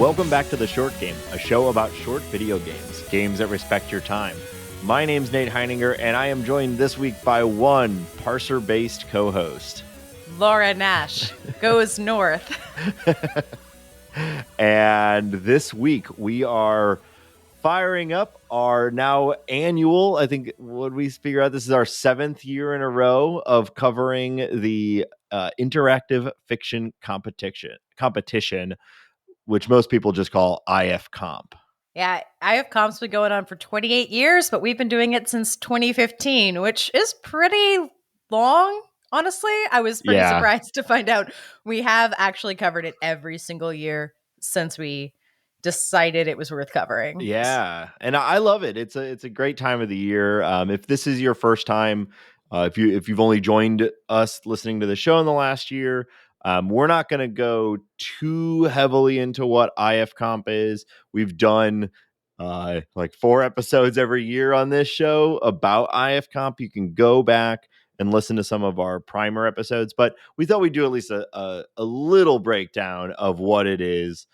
Welcome back to The Short Game, a show about short video games, games that respect your time. My name's Nate Heininger, and I am joined this week by one parser-based co-host. Laura Nash goes north. And this week we are firing up our now annual, I think, what we figure out, this is our 7th year in a row of covering the interactive fiction competition, which most people just call IFComp. Yeah, IFComp's been going on for 28 years, but we've been doing it since 2015, which is pretty long, honestly. I was pretty surprised to find out we have actually covered it every single year since we decided it was worth covering. Yeah, and I love it. It's a great time of the year. If this is your first time, if you've only joined us listening to the show in the last year, we're not going to go too heavily into what IFComp is. We've done like 4 episodes every year on this show about IFComp. You can go back and listen to some of our primer episodes, but we thought we'd do at least a little breakdown of what it is.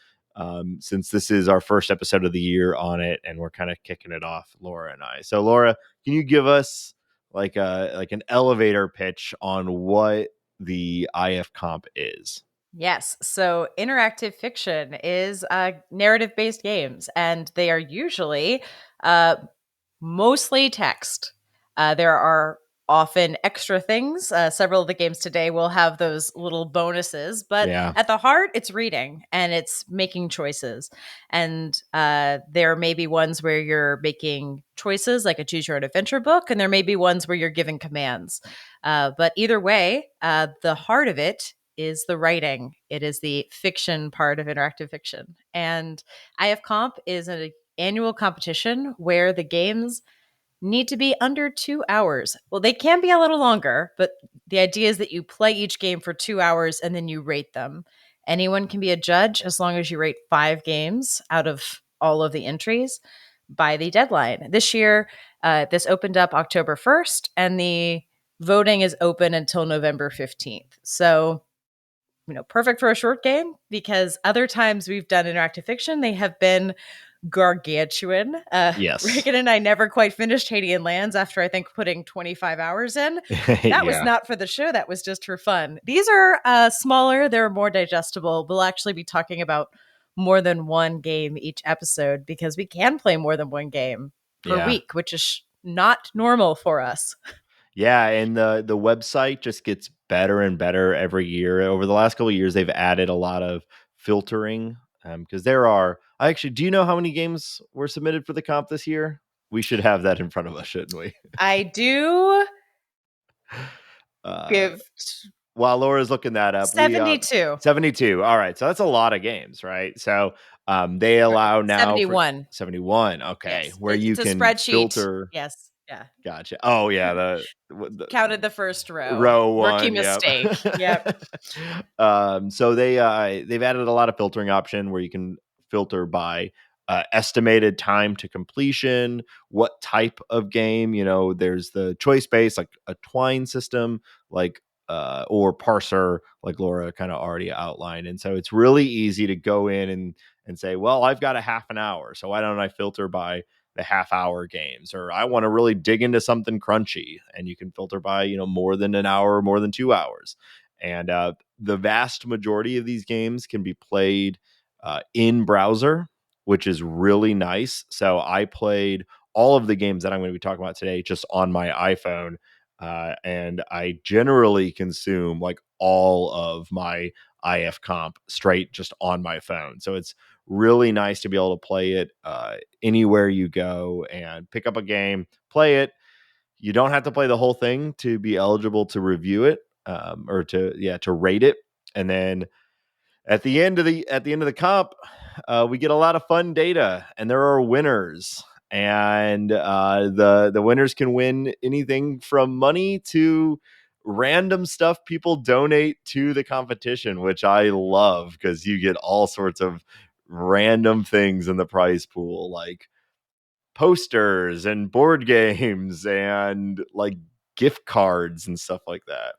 Since this is our first episode of the year on it, and we're kind of kicking it off, Laura and I. So, Laura, can you give us like an elevator pitch on what the IFComp is? Yes. So interactive fiction is narrative-based games, and they are usually mostly text. There are often extra things. Several of the games today will have those little bonuses, but at the heart, it's reading and it's making choices. And there may be ones where you're making choices, like a choose your own adventure book, and there may be ones where you're giving commands. But either way, the heart of it is the writing. It is the fiction part of interactive fiction. And IFComp is an annual competition where the games need to be under 2 hours. Well, they can be a little longer, but the idea is that you play each game for 2 hours and then you rate them. Anyone can be a judge as long as you rate 5 games out of all of the entries by the deadline. This year, this opened up October 1st, and the voting is open until November 15th. So, perfect for a short game, because other times we've done interactive fiction, they have been gargantuan. Yes. Reagan and I never quite finished Hadean Lands after, I think, putting 25 hours in. That was not for the show. That was just for fun. These are smaller. They're more digestible. We'll actually be talking about more than one game each episode, because we can play more than one game per week, which is not normal for us. Yeah, and the website just gets better and better every year. Over the last couple of years, they've added a lot of filtering, because there are... do you know how many games were submitted for the comp this year? We should have that in front of us, shouldn't we? I do. While Laura's looking that up, 72. 72. All right, so that's a lot of games, right? So they allow now 71. 71. Okay, yes. where you can filter. Yes. Yeah. Gotcha. Oh yeah, the counted the first row. Row 1. Rookie mistake. Yep. So they've added a lot of filtering option where you can filter by estimated time to completion, what type of game. There's the choice based, like a twine system, like or parser, like Laura kind of already outlined. And so it's really easy to go in and say, well, I've got a half an hour, so why don't I filter by the half-hour games? Or I want to really dig into something crunchy, and you can filter by more than an hour, more than 2 hours. And the vast majority of these games can be played in browser, which is really nice. So I played all of the games that I'm going to be talking about today just on my iPhone, and I generally consume like all of my IFComp straight just on my phone. So it's really nice to be able to play it anywhere you go and pick up a game, play it. You don't have to play the whole thing to be eligible to review it, or to rate it. And then at the end of the comp, we get a lot of fun data, and there are winners. And the winners can win anything from money to random stuff people donate to the competition, which I love, because you get all sorts of random things in the prize pool, like posters and board games and like gift cards and stuff like that.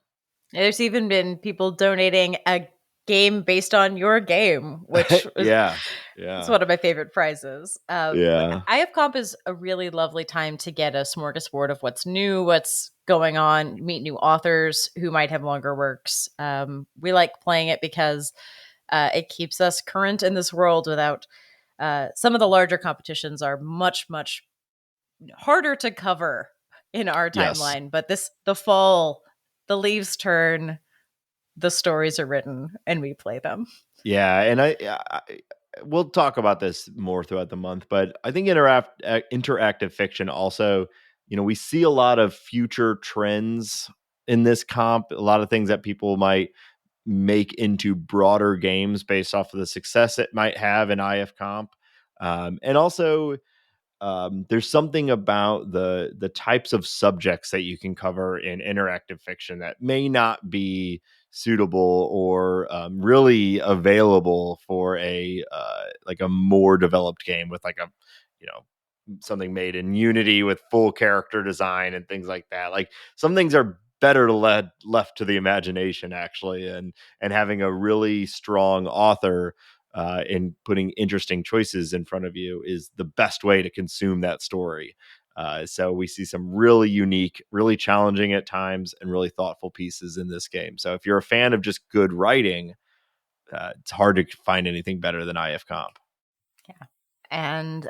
There's even been people donating a game based on your game, which is Yeah. it's Yeah. one of my favorite prizes. But Yeah. IFComp is a really lovely time to get a smorgasbord of what's new, what's going on, meet new authors who might have longer works. We like playing it because it keeps us current in this world without some of the larger competitions are much, much harder to cover in our Yes. timeline. But the fall, the leaves turn, the stories are written, and we play them. Yeah, and we'll talk about this more throughout the month, but I think interactive fiction also, we see a lot of future trends in this comp, a lot of things that people might make into broader games based off of the success it might have in IFComp. And also, there's something about the types of subjects that you can cover in interactive fiction that may not be suitable or really available for a like a more developed game with like a you know something made in Unity with full character design and things like that. Like some things are better to left to the imagination actually, and having a really strong author in putting interesting choices in front of you is the best way to consume that story. So we see some really unique, really challenging at times, and really thoughtful pieces in this game. So if you're a fan of just good writing, it's hard to find anything better than IFComp. Yeah. And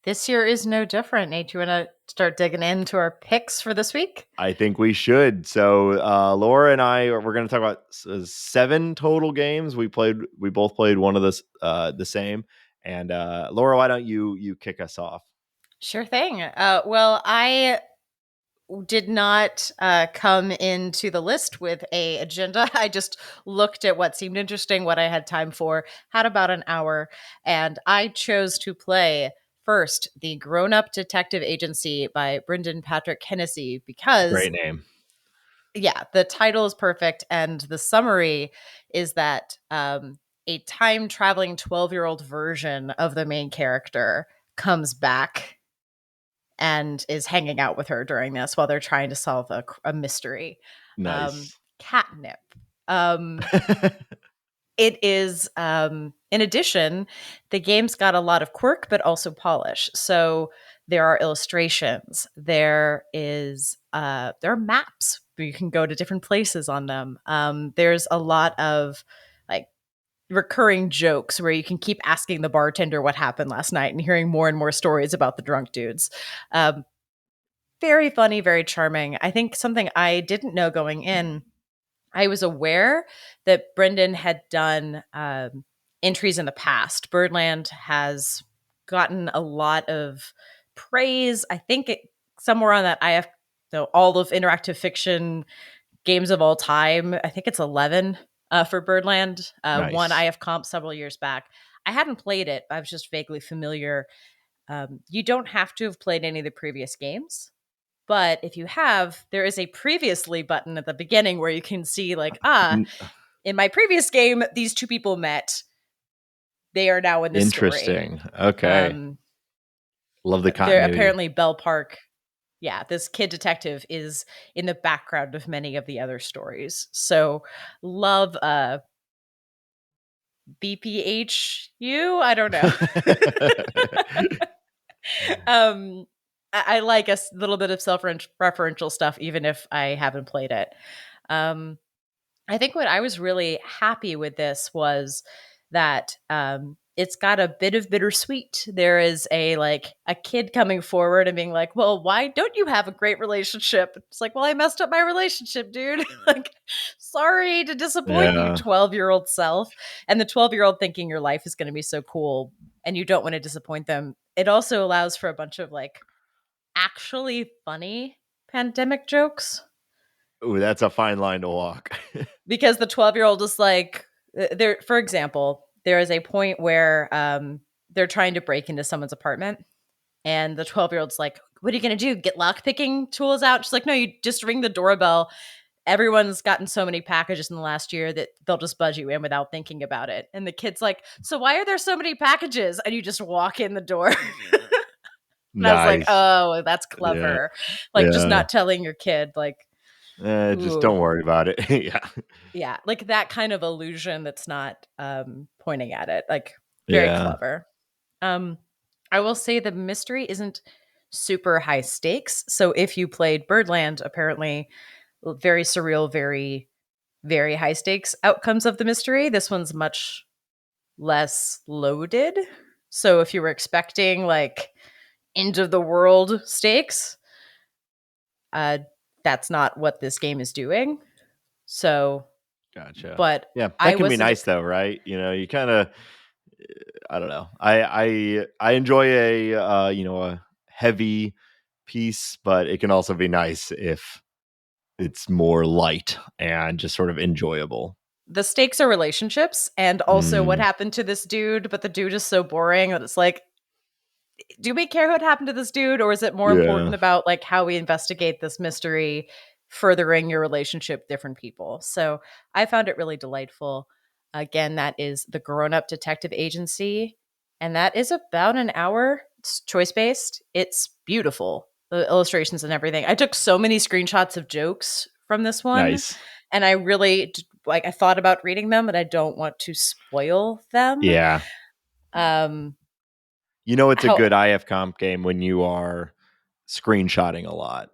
this year is no different. Nate, do you want to start digging into our picks for this week? I think we should. So Laura and I, we're going to talk about 7 total games. We both played one of the same. And Laura, why don't you kick us off? Sure thing. Well, I did not come into the list with a agenda. I just looked at what seemed interesting, what I had time for, had about an hour, and I chose to play first the Grown Up Detective Agency by Brendan Patrick Hennessy because Great name. yeah, the title is perfect, and the summary is that a time traveling 12-year-old version of the main character comes back and is hanging out with her during this while they're trying to solve a mystery. Nice. Catnip. Um, it is, in addition, the game's got a lot of quirk, but also polish. So there are illustrations. There are maps where you can go to different places on them. There's a lot of like recurring jokes where you can keep asking the bartender what happened last night and hearing more and more stories about the drunk dudes. Very funny, very charming. I think something I didn't know going in, I was aware that Brendan had done entries in the past. Birdland has gotten a lot of praise. I think somewhere on that IF, all of interactive fiction games of all time. I think it's 11 for Birdland. One Nice. IFComp several years back. I hadn't played it. I was just vaguely familiar. You don't have to have played any of the previous games. But if you have, there is a previously button at the beginning where you can see, like, N- in my previous game, these two people met. They are now in this story. Interesting. Okay. Um, Love the they're continuity. apparently Bell Park. Yeah, this kid detective is in the background of many of the other stories. So love BPHU. I don't know. um, I like a little bit of self-referential stuff, even if I haven't played it. Um, I think what I was really happy with this was that it's got a bit of bittersweet. There is a kid coming forward and being like, "Well, why don't you have a great relationship?" It's like, "Well, I messed up my relationship, dude. Like, sorry to disappoint you, Yeah. 12-year-old self." And the 12-year-old thinking your life is going to be so cool and you don't want to disappoint them. It also allows for a bunch of actually funny pandemic jokes Ooh, that's a fine line to walk. because the 12-year-old is like there for example, there is a point where they're trying to break into someone's apartment and the 12-year-old's like, what are you going to do, get lock picking tools out? She's like, no, you just ring the doorbell. Everyone's gotten so many packages in the last year that they'll just buzz you in without thinking about it. And the kid's like, so why are there so many packages? And you just walk in the door. And I was like, Nice. oh, that's Yeah. clever. Like just Yeah. not telling your kid, like, Just Ooh. don't worry about it. Yeah. Yeah, like that kind of illusion that's not pointing at it. Like very Yeah. clever. Um I will say the mystery isn't super high stakes. So if you played Birdland, apparently very surreal, very very high stakes outcomes of the mystery. This one's much less loaded. So if you were expecting like end of the world stakes, uh that's not what this game is doing. So, Gotcha. but Yeah, that I can be wasn't nice though, right? You kind of, I don't know. I enjoy a heavy piece, but it can also be nice if it's more light and just sort of enjoyable. the stakes are relationships and also what Mm, happened to this dude, but the dude is so boring that it's like, do we care what happened to this dude, or is it more yeah, important about like how we investigate this mystery, furthering your relationship with different people? So I found it really delightful. Again, that is the Grown Up Detective Agency, and that is about an hour. It's choice based. It's beautiful. The illustrations and everything. I took so many screenshots of jokes from this one, nice. and I really like. I thought about reading them, but I don't want to spoil them. Yeah. Um, It's a how good IFComp game when you are screenshotting a lot.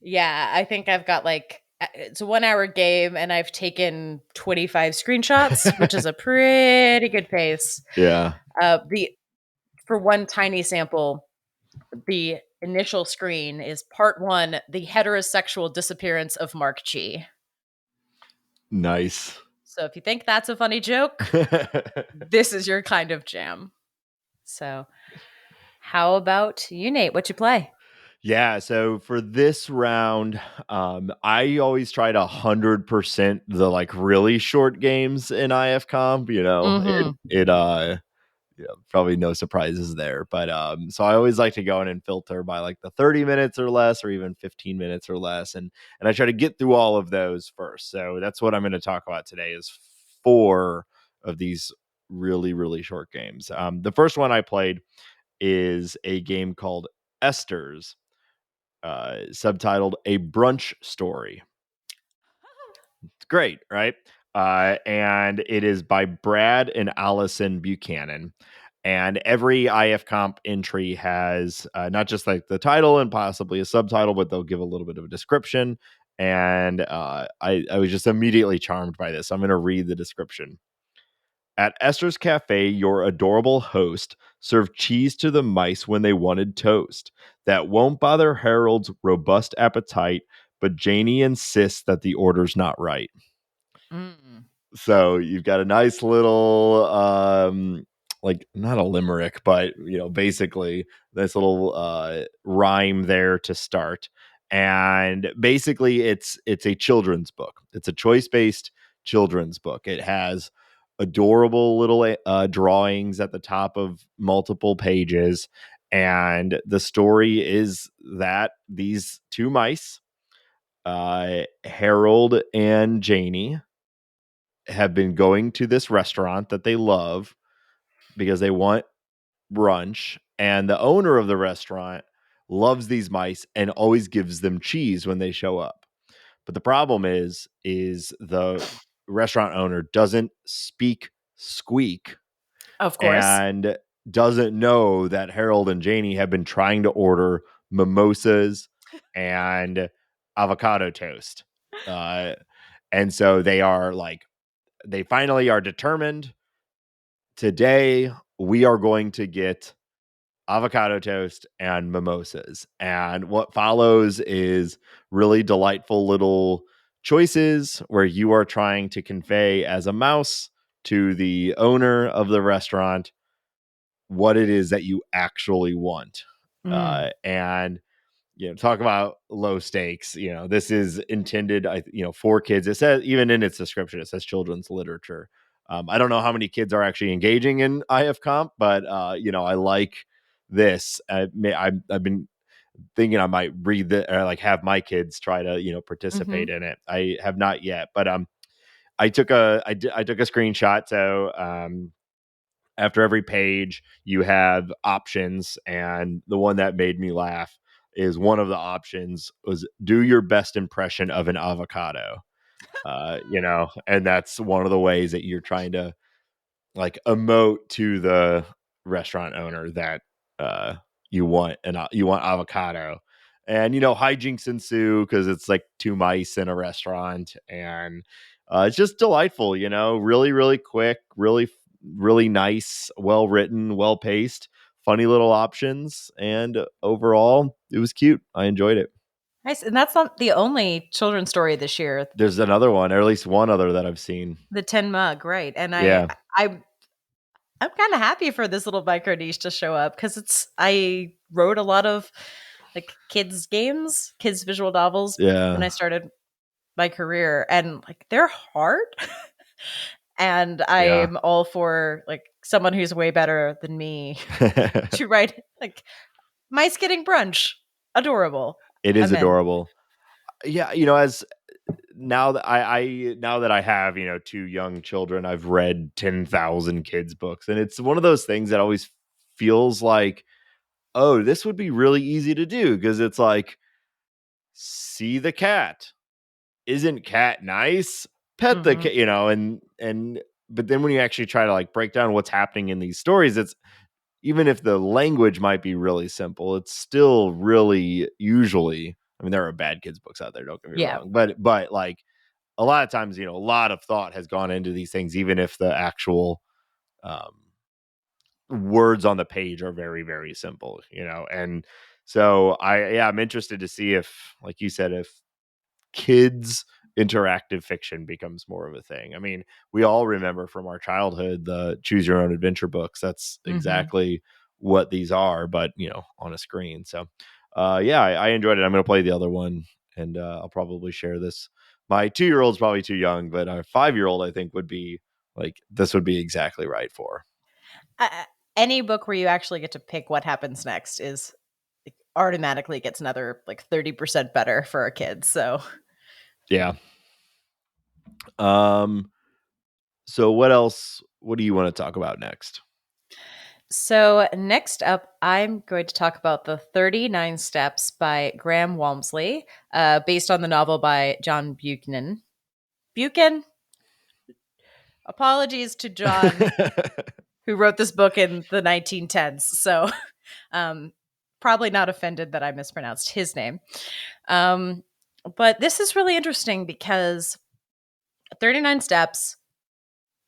Yeah, I think I've got like it's a 1 hour game and I've taken 25 screenshots, which is a pretty good pace. Yeah. The For one tiny sample, the initial screen is part one, the heterosexual disappearance of Mark Chi. Nice. So if you think that's a funny joke, this is your kind of jam. So how about you, Nate? What you play? Yeah, so for this round, I always try to 100% the like really short games in IFComp. Mm-hmm. Probably no surprises there, but so I always like to go in and filter by like the 30 minutes or less, or even 15 minutes or less, and I try to get through all of those first. So that's what I'm going to talk about today is four of these really really short games. The first one I played is a game called Esther's, subtitled A Brunch Story. It's great, right? And it is by Brad and Allison Buchanan. And every IFComp entry has not just like the title and possibly a subtitle, but they'll give a little bit of a description. And I was just immediately charmed by this. I'm going to read the description. At Esther's Cafe, your adorable host served cheese to the mice when they wanted toast. That won't bother Harold's robust appetite, but Janie insists that the order's not right. Mm. So you've got a nice little like not a limerick, but basically this little rhyme there to start. And basically it's a children's book. It's a choice-based children's book. It has adorable little drawings at the top of multiple pages, and the story is that these two mice, Harold and Janie, have been going to this restaurant that they love because they want brunch, and the owner of the restaurant loves these mice and always gives them cheese when they show up. But the problem is the restaurant owner doesn't speak squeak Of course. and doesn't know that Harold and Janie have been trying to order mimosas and avocado toast. Uh, and so they finally are determined. Today, we are going to get avocado toast and mimosas. And what follows is really delightful little choices where you are trying to convey as a mouse to the owner of the restaurant what it is that you actually want. Mm. And talk about low stakes. This is intended, for kids. It says, even in its description, it says children's literature. I don't know how many kids are actually engaging in IFComp, but I like this. I've been thinking I might read the or like have my kids try to Mm-hmm. participate in it. I have not yet, but I took a screenshot. So after every page, you have options, and the one that made me laugh is one of the options was do your best impression of an avocado. And that's one of the ways that you're trying to like emote to the restaurant owner that uh you want avocado. And hijinks ensue because it's like two mice in a restaurant, and it's just delightful, really really quick, really nice, well written, well paced, funny little options, and overall it was cute. I enjoyed it. Nice. And that's not the only children's story this year. There's another one, or at least one other that I've seen. The Tin Mug, right? And Yeah. I'm kind of happy for this little micro niche to show up because I wrote a lot of like kids games, kids visual novels when I Yeah. started my career, and like they're hard. And Yeah. I'm all for like someone who's way better than me to write like mice getting brunch. Adorable. It is I'm in. adorable. Yeah, as now that I have, two young children, I've read 10,000 kids books, and it's one of those things that always feels like, oh, this would be really easy to do, because it's like, see the cat. Isn't cat nice? Pet the Mm-hmm. cat, and but then when you actually try to like break down what's happening in these stories, it's even if the language might be really simple, it's still really usually, I mean, there are bad kids books out there, don't get me Yeah. wrong, but like a lot of times, a lot of thought has gone into these things, even if the actual um, words on the page are very, very simple, and so I'm interested to see if, like you said, if kids interactive fiction becomes more of a thing. I mean, we all remember from our childhood the choose your own adventure books. That's Mm-hmm. exactly what these are, but on a screen. So yeah, I enjoyed it. I'm going to play the other one, and I'll probably share this. My 2-year-old's probably too young, but our 5-year-old I think would be like, this would be exactly right for. Uh, any book where you actually get to pick what happens next is like, automatically gets another like 30% better for our kids. So Yeah. um so what do you want to talk about next? So, next up, I'm going to talk about the 39 Steps by Graham Walmsley, based on the novel by John Buchanan. Buchan? Apologies to John, who wrote this book in the 1910s. So, um, probably not offended that I mispronounced his name. Um, but this is really interesting because 39 Steps,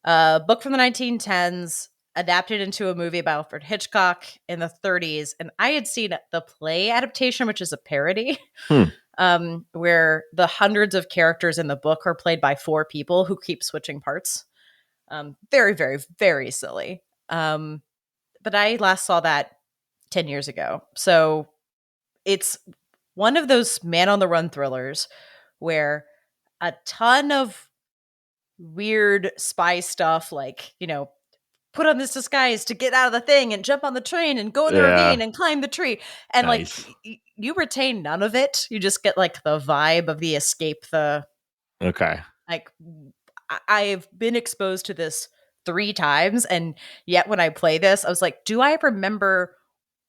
a book from the 1910s, adapted into a movie by Alfred Hitchcock in the 30s. And I had seen the play adaptation, which is a parody, Hmm. where the hundreds of characters in the book are played by 4 people who keep switching parts. Very, very, very silly. But I last saw that 10 years ago. So it's one of those man on the run thrillers where a ton of weird spy stuff, like, put on this disguise to get out of the thing and jump on the train and go in the Yeah. ravine and climb the tree. And like Nice. you retain none of it. You just get like the vibe of the escape, the Okay. like I've been exposed to this 3 times, and yet when I play this, I was like, do I remember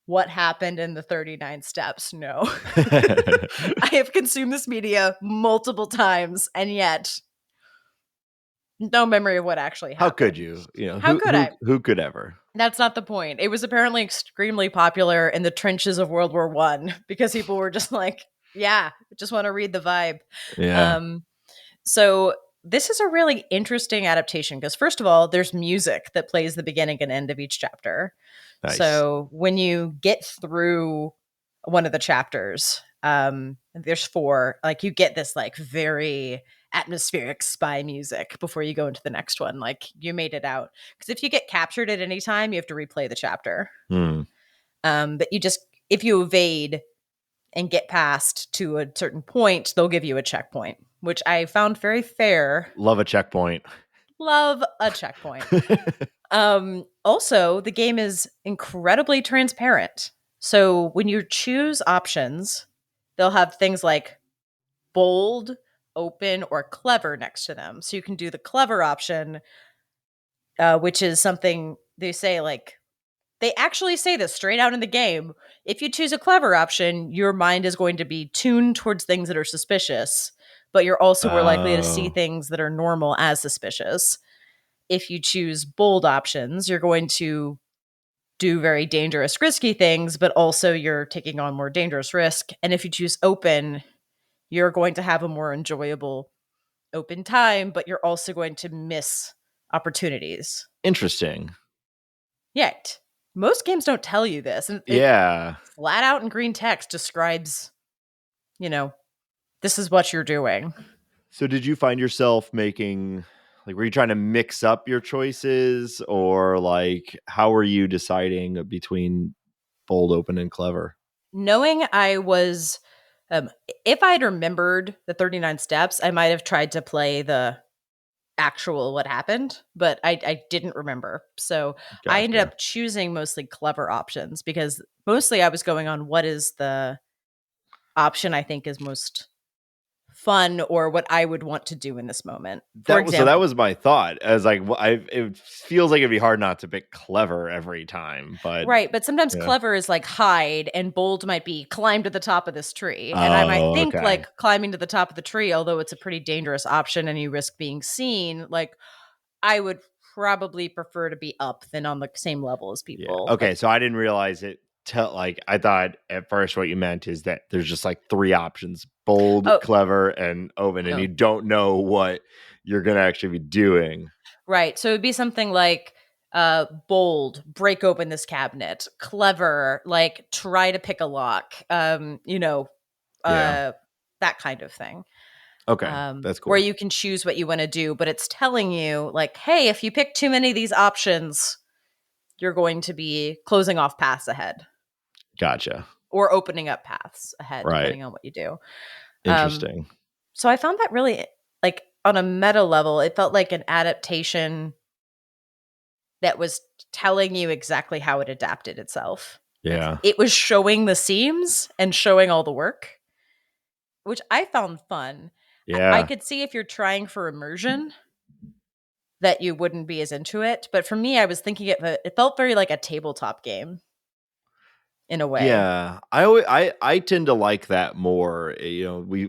what happened in the 39 steps? No. I have consumed this media multiple times, and yet no memory of what actually How could happened. you? How Who could I? who could ever? That's not the point. It was apparently extremely popular in the trenches of World War One because people were just like, yeah, just want to read the vibe. Yeah. Um, so this is a really interesting adaptation because first of all, there's music that plays the beginning and end of each chapter. Nice. So when you get through one of the chapters, there's 4, like you get this like very atmospheric spy music before you go into the next one. Like you made it out. Because if you get captured at any time, you have to replay the chapter. Hmm. But if you evade and get past to a certain point, they'll give you a checkpoint, which I found very fair. Love a checkpoint. Love a checkpoint. Also, the game is incredibly transparent. So when you choose options, they'll have things like bold, open, or clever next to them. So you can do the clever option, which is something they say like They actually say this straight out in the game. If you choose a clever option, your mind is going to be tuned towards things that are suspicious, but you're also more likely to see Oh, things that are normal as suspicious. If you choose bold options, you're going to do very dangerous, risky things, but also you're taking on more dangerous risk. And if you choose open, you're going to have a more enjoyable open time, but you're also going to miss opportunities. interesting. Yet, most games don't tell you this. And it Yeah. flat out in green text describes, you know, this is what you're doing. So did you find yourself making, like, were you trying to mix up your choices, or like how were you deciding between bold, open, and clever? Knowing I was, if I had remembered the 39 steps, I might have tried to play the actual what happened, but I didn't remember. So I ended Gotcha. up choosing mostly clever options because mostly I was going on what is the option I think is most fun or what I would want to do in this moment. For That example, was my thought. As like, it feels like it'd be hard not to pick clever every time, but right, but sometimes yeah. clever is like hide and bold might be climb to the top of this tree. And I might Oh, think okay. like climbing to the top of the tree, although it's a pretty dangerous option and you risk being seen, like I would probably prefer to be up than on the same level as Yeah. people. Okay. Like, So I didn't realize it. Like, I thought at first what you meant is that there's just like three options: bold, oh, clever, and open, and you no. don't know what you're gonna actually be doing. Right. So it'd be something like bold, break open this cabinet, clever, like try to pick a lock, Yeah. uh that kind of thing. Okay. That's Where cool. you can choose what you want to do, but it's telling you, like, hey, if you pick too many of these options, you're going to be closing off paths ahead Gotcha. or opening up paths ahead, Right. depending on what you do. Um, Interesting. so I found that really, like, on a meta level, it felt like an adaptation that was telling you exactly how it adapted itself. Like, Yeah. it was showing the seams and showing all the work, which I found fun. I Yeah. could see if you're trying for immersion that you wouldn't be as into it. But for me, I was thinking it felt very like a tabletop game in a way. Yeah. I tend to like that more. You know,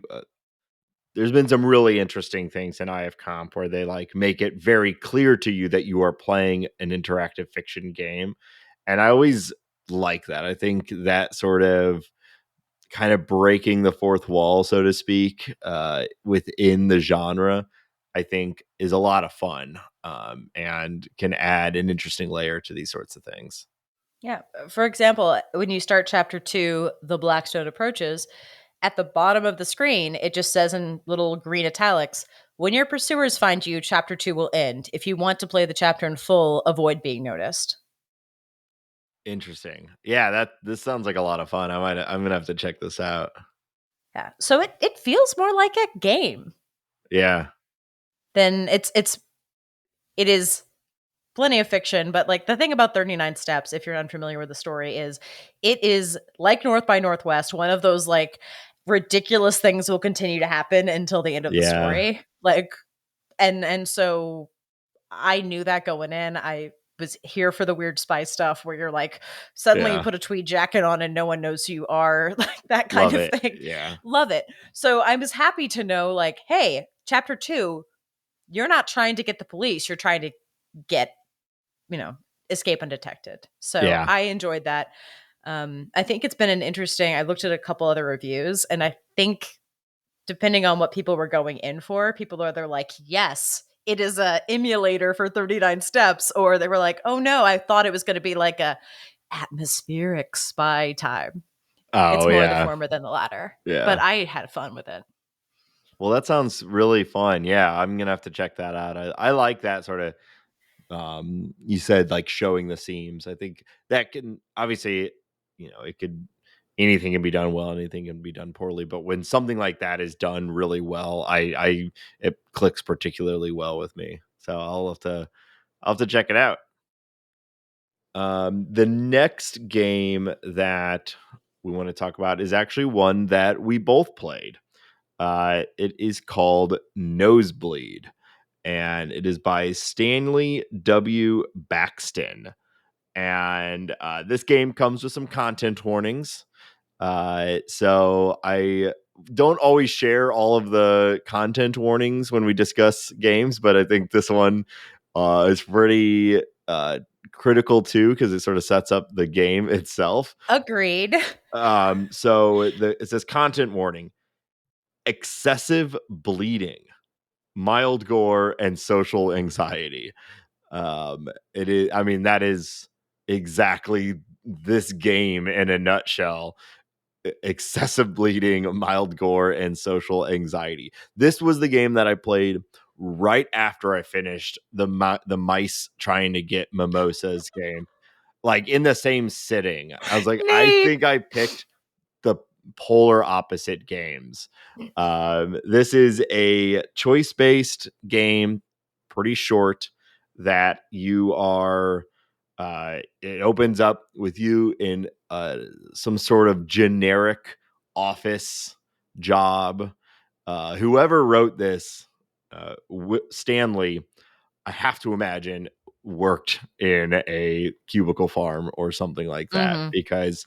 there's been some really interesting things in IFComp where they like make it very clear to you that you are playing an interactive fiction game. And I always like that. I think that sort of kind of breaking the fourth wall, so to speak, within the genre, I think is a lot of fun, and can add an interesting layer to these sorts of things. Yeah. For example, when you start chapter 2, The Blackstone Approaches, at the bottom of the screen, it just says in little green italics, when your pursuers find you, chapter 2 will end. If you want to play the chapter in full, avoid being noticed. Interesting. Yeah, this sounds like a lot of fun. I'm gonna have to check this out. Yeah. So it feels more like a game Yeah. than it is plenty of fiction, but like the thing about 39 Steps, if you're unfamiliar with the story, is it is like North by Northwest, one of those like ridiculous things will continue to happen until the end of the Yeah. story. Like and so I knew that going in. I was here for the weird spy stuff where you're like suddenly you Yeah. put a tweed jacket on and no one knows who you are, like that kind Love of it. thing. Yeah. Love it. So I was happy to know like, hey, chapter 2, you're not trying to get the police, you're trying to get, you know, escape undetected. So Yeah. I enjoyed that. I think it's been an interesting. I looked at a couple other reviews, and I think depending on what people were going in for, people are either like, yes, it is a emulator for 39 steps, or they were like, oh no, I thought it was going to be like a atmospheric spy time. It's Oh, more the yeah. former than the latter. But Yeah. I had fun with it. Well, that sounds really fun. Yeah, I'm gonna have to check that out. I like that sort of, you said like showing the seams. I think that can obviously, it could, anything can be done well, anything can be done poorly, but when something like that is done really well, I it clicks particularly well with me. So I'll have to check it out. The next game that we want to talk about is actually one that we both played. It is called Nosebleed, and it is by Stanley W. Baxton. And this game comes with some content warnings. So I don't always share all of the content warnings when we discuss games, but I think this one is pretty critical too, because it sort of sets up the game itself. Agreed. So it says content warning: excessive bleeding, mild gore, and social anxiety. It is, I mean, that is exactly this game in a nutshell. Excessive bleeding, mild gore, and social anxiety. This was the game that I played right after I finished the mice trying to get mimosas game, like in the same sitting. I was like, I Nate. think I picked the polar opposite games. This is a choice based game, pretty short, that you are. It opens up with you in some sort of generic office job. Whoever wrote this, Stanley, I have to imagine worked in a cubicle farm or something like that, Mm-hmm. because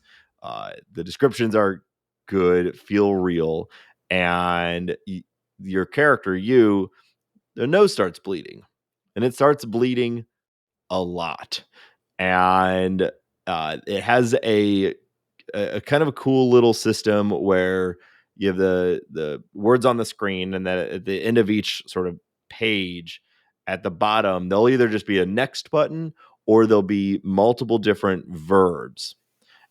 the descriptions are good, feel real, and your character, the nose starts bleeding, and it starts bleeding a lot, and it has a kind of a cool little system where you have the words on the screen, and then at the end of each sort of page at the bottom, there'll either just be a next button or there'll be multiple different verbs,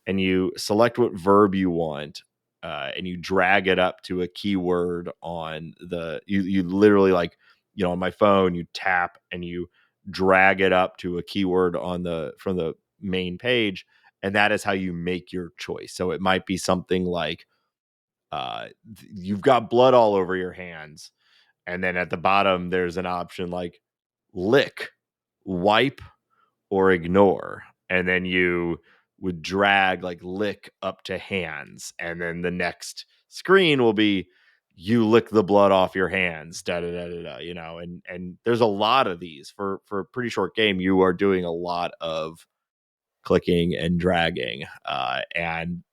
and you select what verb you want, and you drag it up to a keyword on you literally, like, on my phone, you tap and you drag it up to a keyword on the from the main page, and that is how you make your choice. So it might be something like, you've got blood all over your hands, and then at the bottom there's an option like lick, wipe, or ignore, and then you would drag like lick up to hands, and then the next screen will be you lick the blood off your hands, da da da da da, and there's a lot of these for a pretty short game. You are doing a lot of clicking and dragging, and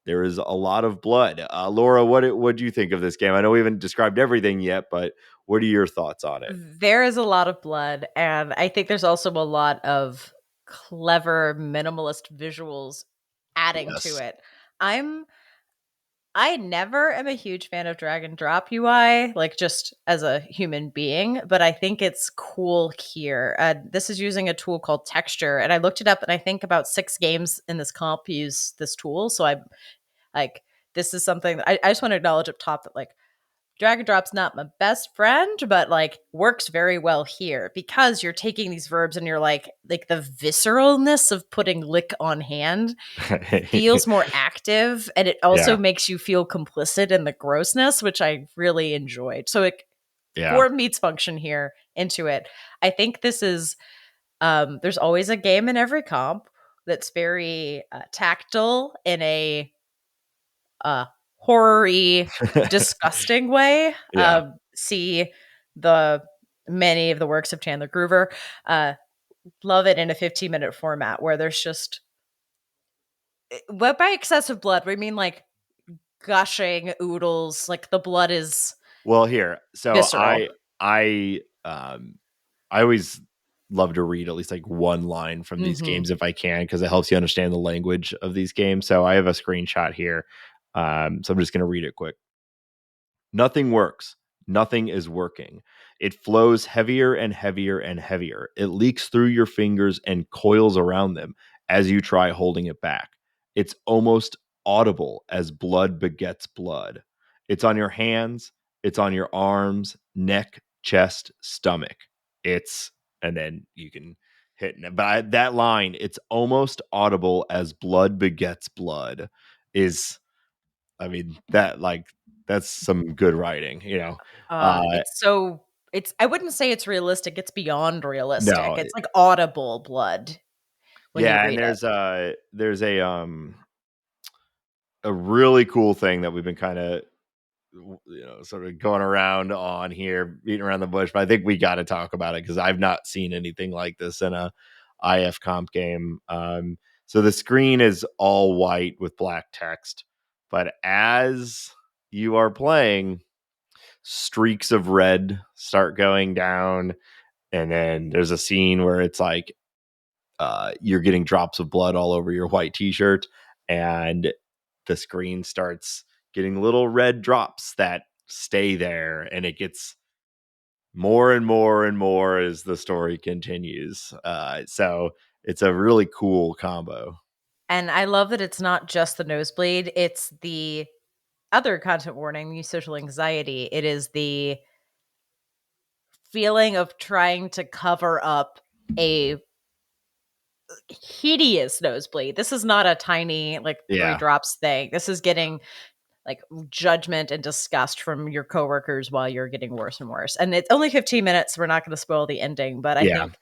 there is a lot of blood. Laura, what do you think of this game? I know we haven't described everything yet, but what are your thoughts on it? There is a lot of blood, and I think there's also a lot of clever minimalist visuals adding to Yes. it. I'm I never am a huge fan of drag and drop UI, like just as a human being, but I think it's cool here. This is using a tool called Texture, and I looked it up, and I think about 6 games in this comp use this tool. So I like this is something that I just want to acknowledge up top that like drag and drop's not my best friend, but like works very well here because you're taking these verbs and you're like the visceralness of putting lick on hand feels more active, and it also Yeah. makes you feel complicit in the grossness, which I really enjoyed. So it Yeah. form meets function here into it. I think this is there's always a game in every comp that's very tactile in a uh horror-y, disgusting way. Yeah. See the many of the works of Chandler Groover. Uh love it in a 15-minute format where there's just what by excessive blood, we mean like gushing oodles, like the blood is Well, here, so visceral. I always love to read at least like one line from these Mhm. games if I can, because it helps you understand the language of these games. So I have a screenshot here. So I'm just going to read it quick. Nothing works. Nothing is working. It flows heavier and heavier and heavier. It leaks through your fingers and coils around them as you try holding it back. It's almost audible as blood begets blood. It's on your hands, it's on your arms, neck, chest, stomach. It's, and then you can hit it. But that line, it's almost audible as blood begets blood, is, I mean, that's some good writing. Uh It's so it's I wouldn't say it's realistic, it's beyond realistic. no. It's like audible blood when you Yeah, and read it. there's a really cool thing that we've been kind of, sort of going around on here, beating around the bush, but I think we got to talk about it because I've not seen anything like this in IFComp game. So the screen is all white with black text, but as you are playing, streaks of red start going down, and then there's a scene where it's like you're getting drops of blood all over your white t-shirt, and the screen starts getting little red drops that stay there, and it gets more and more and more as the story continues. So it's a really cool combo. And I love that it's not just the nosebleed, it's the other content warning, the social anxiety. It is the feeling of trying to cover up a hideous nosebleed. This is not a tiny, like 3 drops thing. This is getting like judgment and disgust from your coworkers while you're getting worse and worse. And it's only 15 minutes. So we're not going to spoil the ending, but I think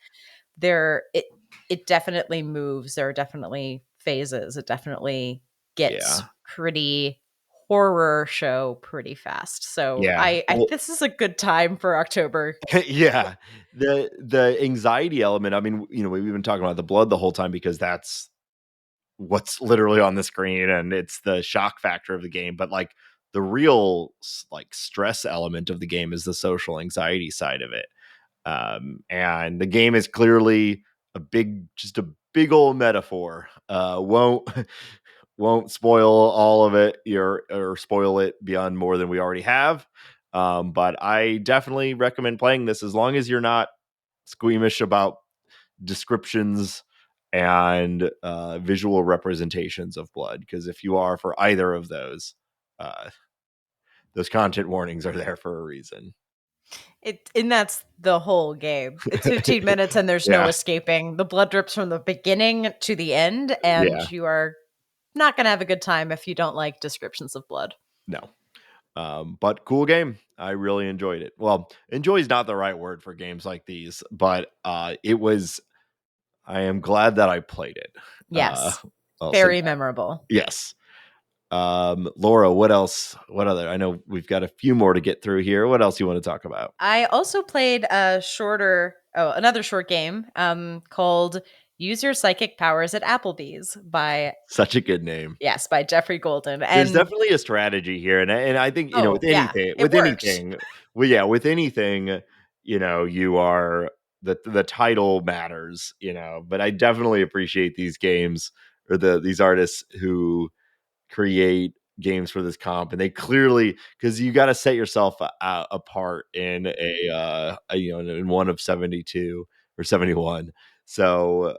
it definitely moves. There are definitely phases. It definitely gets pretty horror show pretty fast. So this is a good time for October. Yeah. The anxiety element, I mean, we've been talking about the blood the whole time because that's what's literally on the screen and it's the shock factor of the game, but like the real like stress element of the game is the social anxiety side of it. And the game is clearly just a big old metaphor. Won't spoil all of it or spoil it beyond more than we already have. But I definitely recommend playing this as long as you're not squeamish about descriptions and visual representations of blood. Because if you are for either of those content warnings are there for a reason. And that's the whole game. It's 15 minutes and there's no escaping. The blood drips from the beginning to the end, and you are not going to have a good time if you don't like descriptions of blood. No. But cool game. I really enjoyed it. Well, enjoy is not the right word for games like these, but I am glad that I played it. Yes. Very memorable. Yes. Laura, what else? What other? I know we've got a few more to get through here. What else you want to talk about? I also played another short game called Use Your Psychic Powers at Applebee's by such a good name. Yes, by Jeffrey Golden. And there's definitely a strategy here, and I think with anything, with anything, you are the title matters, But I definitely appreciate these games or these artists who create games for this comp, and they clearly, because you got to set yourself apart in in one of 72 or 71. So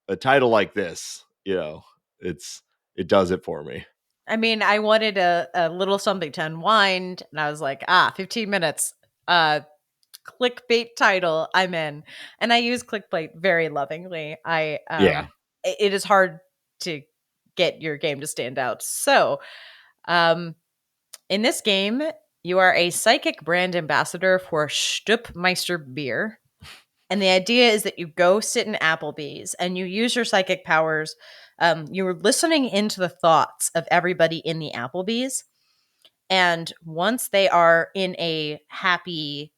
a title like this, it does it for me. I mean, I wanted a little something to unwind, and I was like, 15 minutes, clickbait title, I'm in. And I use clickbait very lovingly. It is hard to get your game to stand out. So, in this game, you are a psychic brand ambassador for Stupmeister beer. And the idea is that you go sit in Applebee's and you use your psychic powers. You're listening into the thoughts of everybody in the Applebee's. And once they are in a happy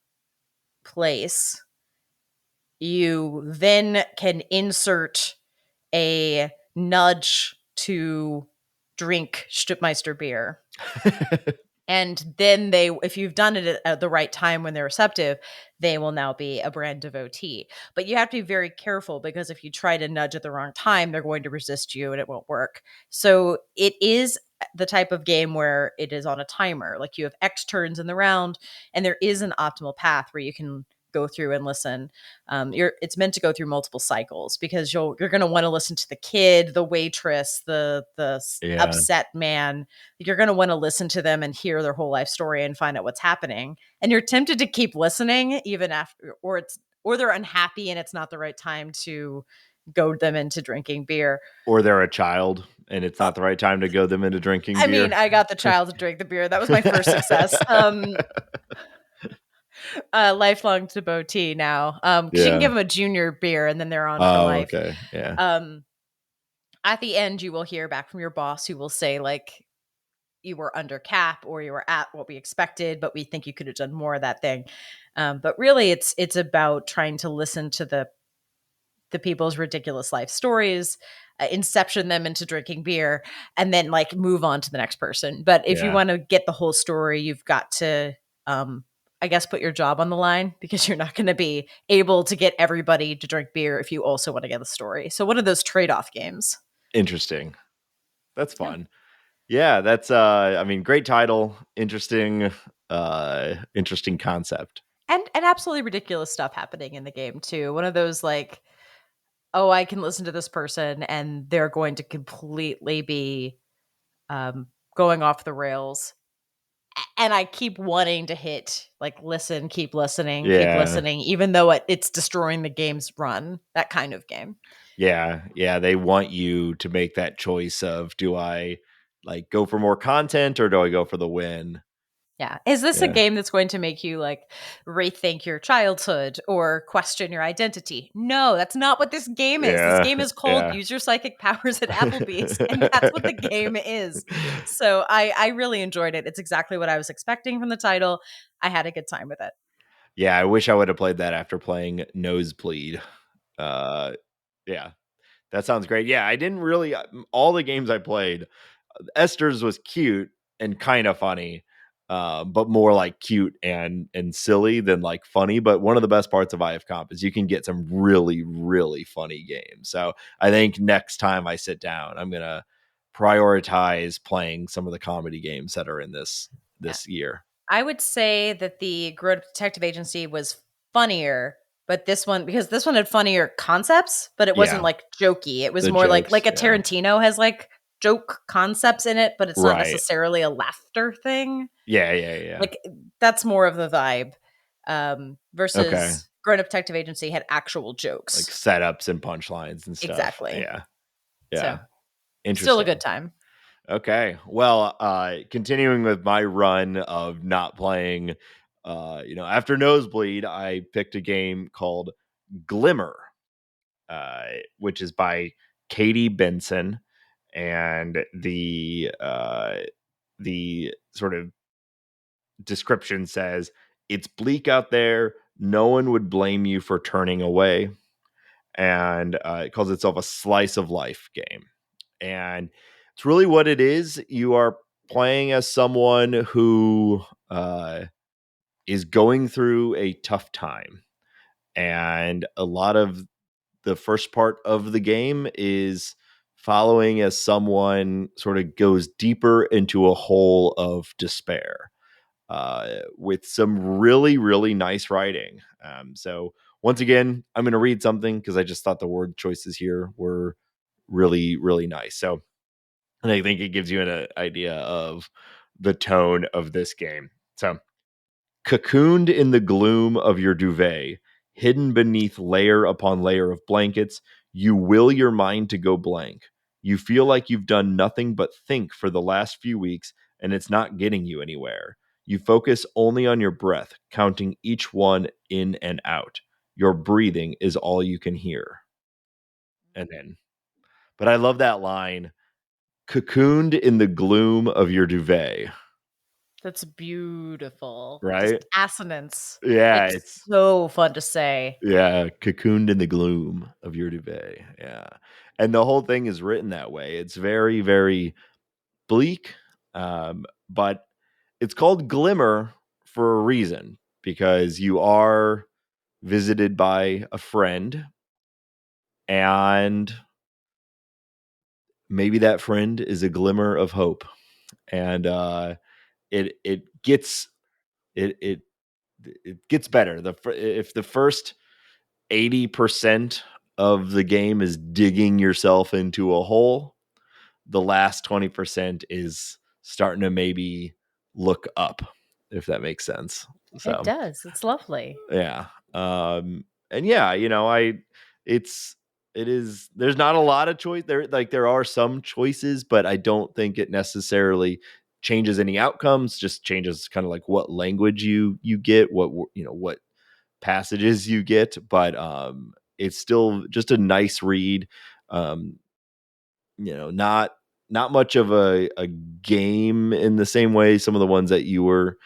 place, you then can insert a nudge to drink Stupmeister beer. And then if you've done it at the right time when they're receptive, they will now be a brand devotee. But you have to be very careful because if you try to nudge at the wrong time, they're going to resist you and it won't work. So it is the type of game where it is on a timer. Like you have X turns in the round, and there is an optimal path where you can go through and listen. It's meant to go through multiple cycles because you're going to want to listen to the kid, the waitress, the upset man. You're going to want to listen to them and hear their whole life story and find out what's happening. And you're tempted to keep listening even after, or they're unhappy and it's not the right time to goad them into drinking beer. Or they're a child and it's not the right time to goad them into drinking beer. I mean, I got the child to drink the beer. That was my first success. Lifelong devotee now. You can give them a junior beer and then they're on for life. Okay. Yeah. At the end, you will hear back from your boss who will say, like, you were under cap or you were at what we expected, but we think you could have done more of that thing. But really, it's about trying to listen to the the people's ridiculous life stories, inception them into drinking beer, and then like move on to the next person. But if you want to get the whole story, you've got to, I guess, put your job on the line, because you're not going to be able to get everybody to drink beer if you also want to get the story. So one of those trade-off games. Interesting. That's Yeah. fun. Yeah, that's I mean, great title, interesting interesting concept. And absolutely ridiculous stuff happening in the game too. One of those like, oh, I can listen to this person and they're going to completely be going off the rails. And I keep wanting to hit like listen, keep Yeah. listening, even though it's destroying the game's run. That kind of game. Yeah, they want you to make that choice of, do I like go for more content or do I go for the win? Yeah. Is this a Yeah. game that's going to make you like rethink your childhood or question your identity? No, that's not what this game is. This Yeah. game is called Yeah. Use Your Psychic Powers at Applebee's, and that's what the game is. So I really enjoyed it. It's exactly what I was expecting from the title. I had a good time with it. Yeah, I wish I would have played that after playing Nosebleed. Uh yeah. That sounds great. Yeah, I didn't really all the games I played, Esther's was cute and kind of funny, but more like cute and silly than like funny. But one of the best parts of IFComp is you can get some really, really funny games. So I think next time I sit down, I'm gonna prioritize playing some of the comedy games that are in Yeah. this year. I would say that the Grown Up Detective Agency was funnier, but this one, because this one had funnier concepts, but it wasn't Yeah, like jokey. It was the more like jokes. a Yeah, Tarantino has like joke concepts in it, but it's not right. necessarily a laughter thing. Yeah. Like that's more of the vibe. Okay, Versus Grown Up Detective Agency had actual like jokes. setups and punchlines and stuff. Exactly. Yeah, So yeah. still a good Interesting. time. Okay. Well, continuing with my run of not playing, after Nosebleed, I picked a game called Glimmer, which is by Katie Benson, and the sort of description says it's bleak out there. No one would blame you for turning away, and it calls itself a slice of life game. And it's really what it is. You are playing as someone who is going through a tough time. And a lot of the first part of the game is following as someone sort of goes deeper into a hole of despair, with some really, really nice writing. So, once again, I'm going to read something because I just thought the word choices here were really, really nice. So, and I think it gives you an idea of the tone of this game. So, cocooned in the gloom of your duvet, hidden beneath layer upon layer of blankets, you will your mind to go blank. You feel like you've done nothing but think for the last few weeks, and it's not getting you anywhere. You focus only on your breath, counting each one in and out. Your breathing is all you can hear. And then, but I love that line, cocooned in the gloom of your duvet, That's beautiful. right? Just assonance. Yeah, It's it's so fun to say. yeah, cocooned in the gloom of your duvet. Yeah. And the whole thing is written that way. It's very, very bleak. But it's called Glimmer for a reason, because you are visited by a friend, and maybe that friend is a glimmer of hope. And it gets it it it gets better. If the first 80% of the game is digging yourself into a hole, the last 20% is starting to maybe look up, if that makes sense. It So, does. It's lovely. yeah. And yeah, it's, it is, there's not a lot of choice there. Like there are some choices, but I don't think it necessarily changes any outcomes, just changes kind of like what language you get, what passages you get, but it's still just a nice read. Um, not much of a game in the same way some of the ones that you were,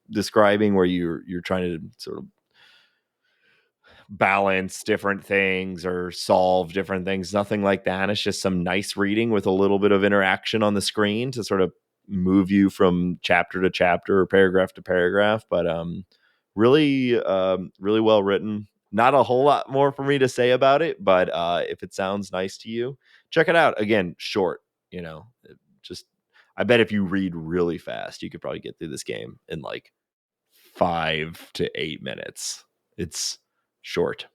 describing, where you're trying to sort of balance different things or solve different things. Nothing like that. It's just some nice reading with a little bit of interaction on the screen to sort of move you from chapter to chapter or paragraph to paragraph. But really well written. Not a whole lot more for me to say about it, but if it sounds nice to you, check it out. Again, short, just I bet if you read really fast, you could probably get through this game in like 5 to 8 minutes. It's short.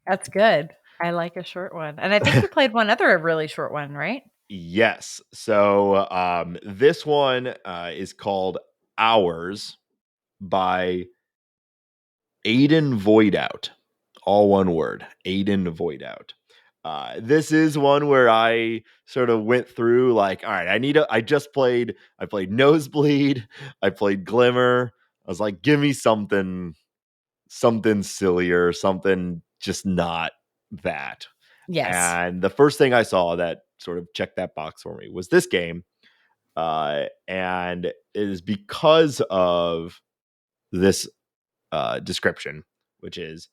That's good. I like a short one. And I think you played one other really short one, right? Yes. So this one is called Hours by Aiden Voidout. All one word, Aiden Voidout. This is one where I sort of went through like, all right, I played Nosebleed, I played Glimmer. I was like, give me something sillier, something just not that. Yes. And the first thing I saw that sort of checked that box for me was this game. And it is because of this description, which is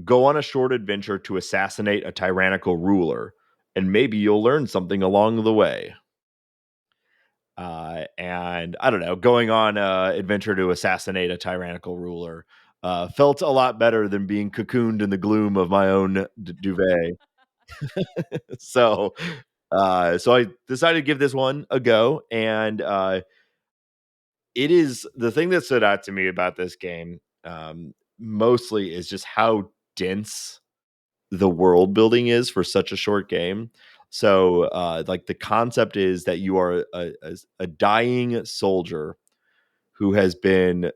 go on a short adventure to assassinate a tyrannical ruler, and maybe you'll learn something along the way. And I don't know, going on an adventure to assassinate a tyrannical ruler felt a lot better than being cocooned in the gloom of my own duvet. so, so I decided to give this one a go, and it is the thing that stood out to me about this game. Mostly is just how dense the world building is for such a short game. So, like the concept is that you are a dying soldier who has been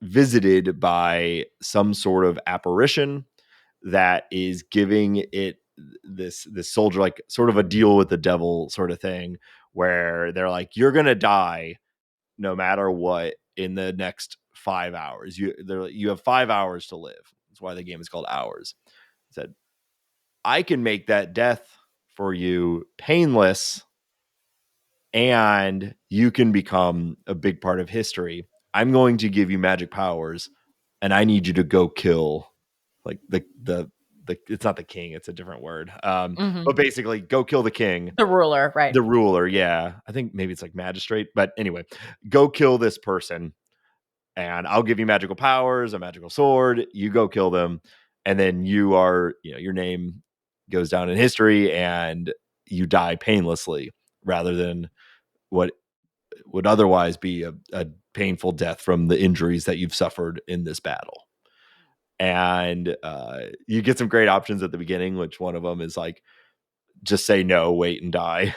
visited by some sort of apparition that is giving it this soldier like sort of a deal with the devil sort of thing, where they're like, you're gonna die no matter what in the next 5 hours. You have 5 hours to live. That's why the game is called Hours. It said, I can make that death for you painless, and you can become a big part of history. I'm going to give you magic powers, and I need you to go kill like the it's not the king, it's a different word. Hmm. But basically go kill the king, The ruler, right? the ruler. Yeah. I think maybe it's like magistrate, but anyway, go kill this person and I'll give you magical powers, a magical sword. You go kill them, and then your name goes down in history, and you die painlessly rather than what would otherwise be a painful death from the injuries that you've suffered in this battle. And you get some great options at the beginning, which one of them is like, just say no, wait and die.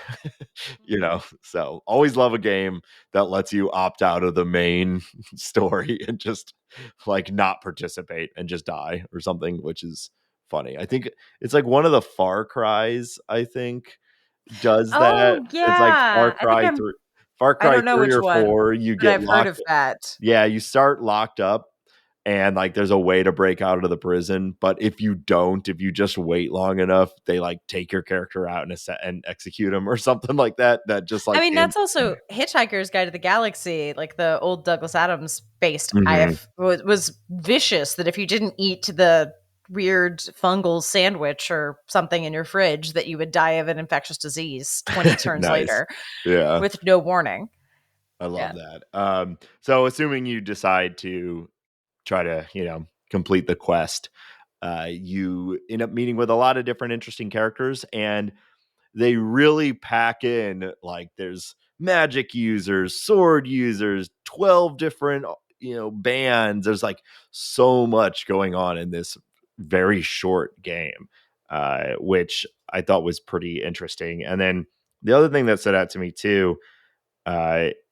So always love a game that lets you opt out of the main story and just like not participate and just die or something, which is funny. I think it's like one of the Far Cries, I think, does that. Oh, It's like yeah. Far I Cry don't know 3 which or one, 4, you but get I've heard locked. of that. Yeah, you start locked up and like there's a way to break out of the prison, but if you just wait long enough, they like take your character out and execute him or something like that. That just I like mean, that's also Hitchhiker's Guide to the Galaxy, like the old Douglas Adams based Mhm. IF was vicious that if you didn't eat the weird fungal sandwich or something in your fridge that you would die of an infectious disease 20 turns Nice. later Yeah, with no warning. I love Yeah. that. So assuming you decide to try to, complete the quest, you end up meeting with a lot of different interesting characters, and they really pack in like there's magic users, sword users, 12 different bands. There's like so much going on in this very short game, which I thought was pretty interesting. And then the other thing that stood out to me too,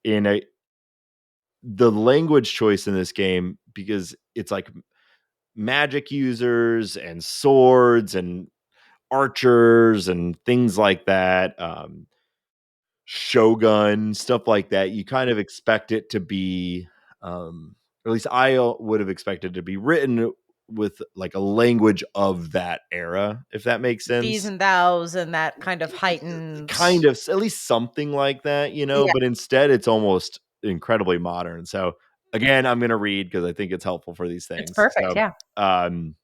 in the language choice in this game, because it's like magic users and swords and archers and things like that, shogun stuff like that. You kind of expect it to be, or at least I would have expected to be written with like a language of that era, if that makes These sense. and thous and that kind of heightened. Kind of, at least something like that, Yeah. but instead it's almost incredibly modern. So Again, I'm going to read because I think it's helpful for these It's things. perfect. Yeah. Um,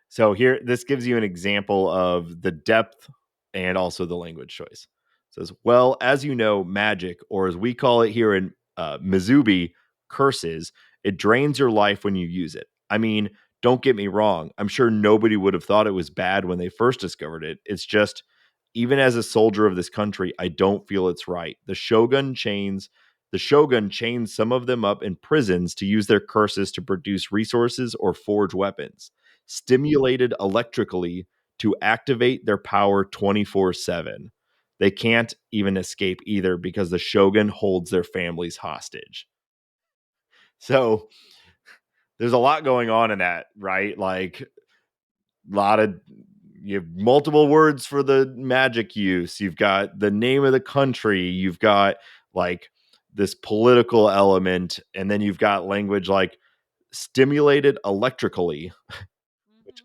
so here, this gives you an example of the depth and also the language choice. It says, well, as you know, magic, or as we call it here in Mizubi, curses, it drains your life when you use it. I mean, don't get me wrong. I'm sure nobody would have thought it was bad when they first discovered it. It's just, even as a soldier of this country, I don't feel it's right. The shogun chains some of them up in prisons to use their curses to produce resources or forge weapons stimulated electrically to activate their power 24/7. They can't even escape either because the shogun holds their families hostage. So there's a lot going on in that, right? Like a lot of you have multiple words for the magic use. You've got the name of the country. You've got like this political element, and then you've got language like stimulated electrically, which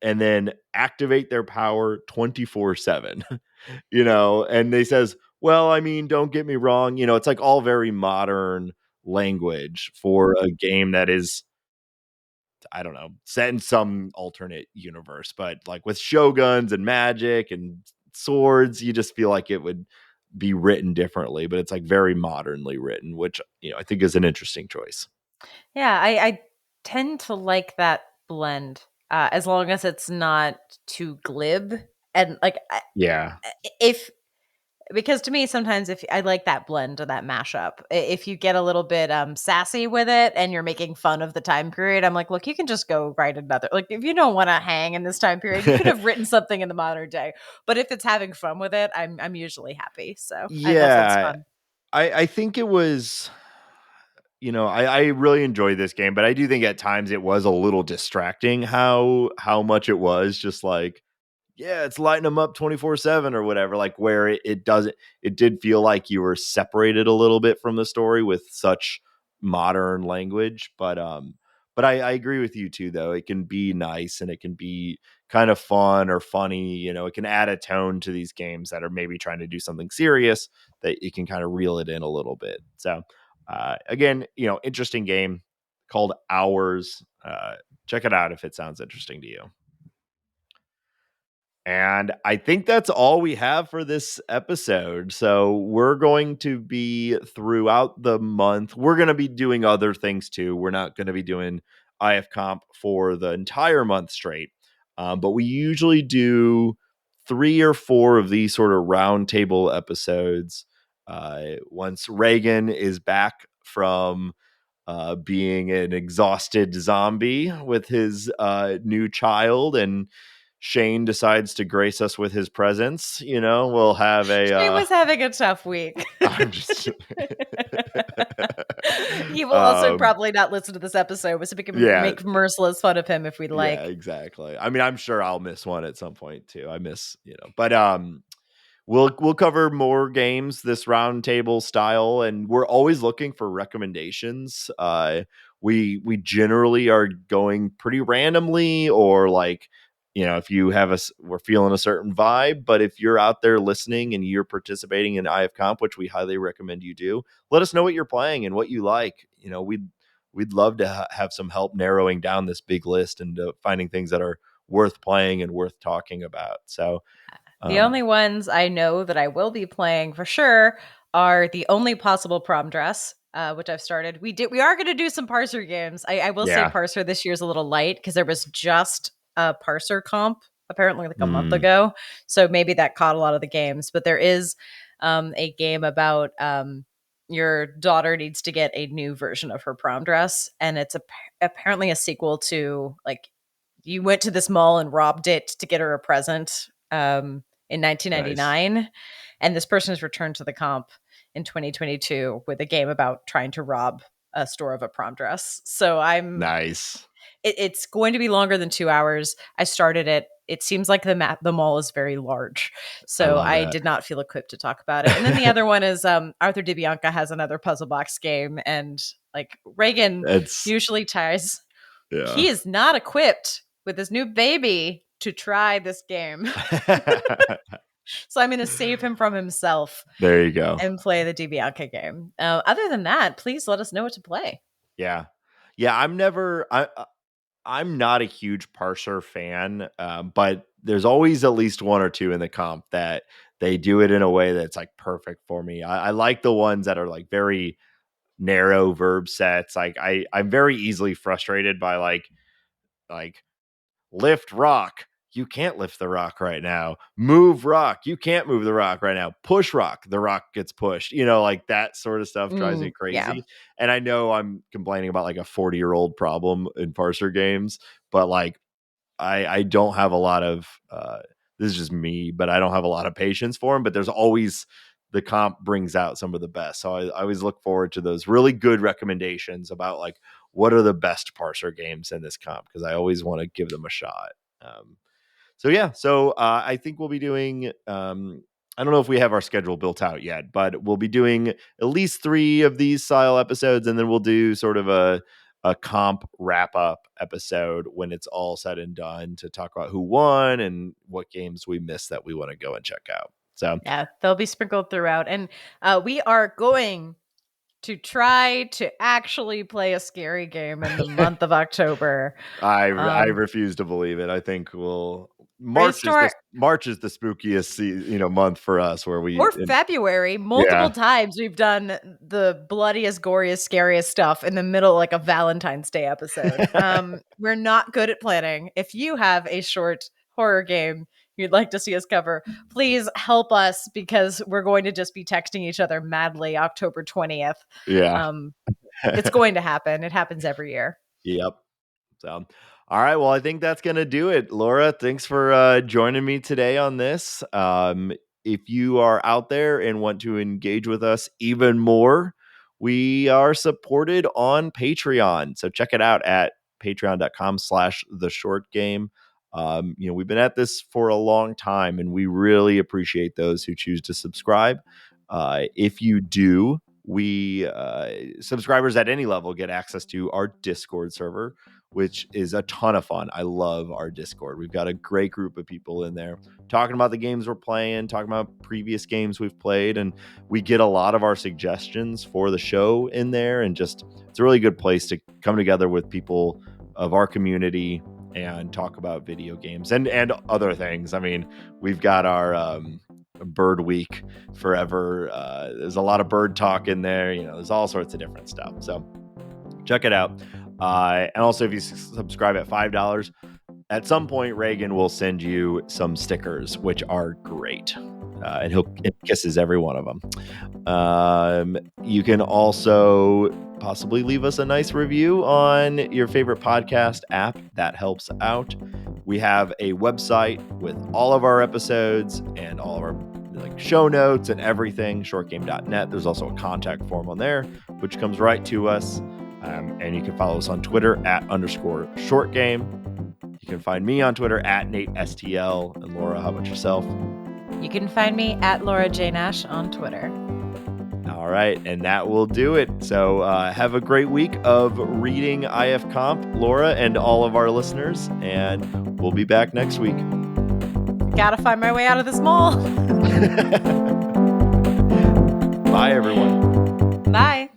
and then activate their power 24/7. And they says, well, I mean, don't get me wrong, it's like all very modern language for a game that is, I don't know, set in some alternate universe, but like with shoguns and magic and swords, you just feel like it would be written differently, but it's like very modernly written, which I think is an interesting choice. Yeah, I tend to like that blend, as long as it's not too glib and like Yeah. if because to me sometimes if I like that blend or that mashup, if you get a little bit sassy with it and you're making fun of the time period, I'm like, look, you can just go write another. Like if you don't want to hang in this time period, you could have written something in the modern day. But if it's having fun with it, I'm usually happy. So that sounds Yeah. fun. I think it was, I really enjoyed this game, but I do think at times it was a little distracting how much it was just like, yeah, it's lighting them up 24/7 or whatever, like where it did feel like you were separated a little bit from the story with such modern language. But I agree with you too, though. It can be nice and it can be kind of fun or funny. It can add a tone to these games that are maybe trying to do something serious that you can kind of reel it in a little bit. So again, interesting game called Hours. Check it out if it sounds interesting to you. And I think that's all we have for this episode. So we're going to be throughout the month. We're going to be doing other things too. We're not going to be doing IFComp for the entire month straight. But we usually do 3 or 4 of these sort of roundtable episodes. Once Reagan is back from being an exhausted zombie with his new child, and Shane decides to grace us with his presence, we'll have a She was having a tough week. I'm just He will also um probably not listen to this episode, so we can yeah, make merciless fun of him if we'd yeah, like. exactly. I mean, I'm sure I'll miss one at some point too. I miss, but we'll cover more games this roundtable style, and we're always looking for recommendations. We generally are going pretty randomly, or like, if you have we're feeling a certain vibe. But if you're out there listening and you're participating in IFComp, which we highly recommend you do, let us know what you're playing and what you like. We'd love to have some help narrowing down this big list and finding things that are worth playing and worth talking about. So The um, only ones I know that I will be playing for sure are The Only Possible Prom Dress, which I've started. We are going to do some parser games. I will say yeah. parser this year is a little light because there was just a parser comp apparently like a month Mm, ago, so maybe that caught a lot of the games. But there is a game about your daughter needs to get a new version of her prom dress, and it's apparently a sequel to like you went to this mall and robbed it to get her a present in nice. 1999, and this person has returned to the comp in 2022 with a game about trying to rob a store of a prom dress. So Nice. it's going to be longer than 2 hours. I started it. It seems like the mall is very large, I so love I that. did not feel equipped to talk about it. And then the other one is Arthur DiBianca has another puzzle box game, and like Reagan It's usually ties yeah. he is not equipped with his new baby to try this game. So I'm going to save him from himself. There you go. And play the DiBianca game. Other than that, please let us know what to play. Yeah. I'm not a huge parser fan, but there's always at least one or two in the comp that they do it in a way that's like perfect for me. I like the ones that are like very narrow verb sets. Like I'm very easily frustrated by like lift rock. You can't lift the rock right now. Move rock. You can't move the rock right now. Push rock. The rock gets pushed. Like that sort of stuff drives me crazy. Yeah. And I know I'm complaining about like a 40-year-old problem in parser games, but like I don't have a lot of this is just me, but I don't have a lot of patience for them. But there's always the comp brings out some of the best. So I always look forward to those really good recommendations about like what are the best parser games in this comp, because I always want to give them a shot. So I think we'll be doing I don't know if we have our schedule built out yet, but we'll be doing at least 3 of these style episodes, and then we'll do sort of a comp wrap up episode when it's all said and done to talk about who won and what games we missed that we want to go and check out. So yeah, they'll be sprinkled throughout. And we are going to try to actually play a scary game in the month of October. I refuse to believe it. I think March is the spookiest month for us, where we or February multiple times we've done the bloodiest, goriest, scariest stuff in the middle like a Valentine's Day episode. We're not good at planning. If you have a short horror game you'd like to see us cover, please help us, because we're going to just be texting each other madly October 20th. Yeah. It's going to happen. It happens every year. Yep. So, all right. Well, I think that's going to do it. Laura, thanks for joining me today on this. If you are out there and want to engage with us even more, we are supported on Patreon. So check it out at patreon.com/theshortgame. We've been at this for a long time, and we really appreciate those who choose to subscribe. If you do, we subscribers at any level get access to our Discord server, which is a ton of fun. I love our Discord. We've got a great group of people in there talking about the games we're playing, talking about previous games we've played, and we get a lot of our suggestions for the show in there. And just, it's a really good place to come together with people of our community and talk about video games and other things. I mean, we've got our bird week forever. There's a lot of bird talk in there. There's all sorts of different stuff. So check it out. And also, if you subscribe at $5, at some point Reagan will send you some stickers, which are great. And he kisses every one of them. You can also possibly leave us a nice review on your favorite podcast app. That helps out. We have a website with all of our episodes and all of our show notes and everything, shortgame.net. There's also a contact form on there, which comes right to us. And you can follow us on Twitter @_shortgame. You can find me on Twitter @NateSTL. And Laura, how about yourself? You can find me @LauraJNash on Twitter. All right, and that will do it. So have a great week of reading IFComp, Laura, and all of our listeners, and we'll be back next week. Gotta find my way out of this mall. Bye, everyone. Bye.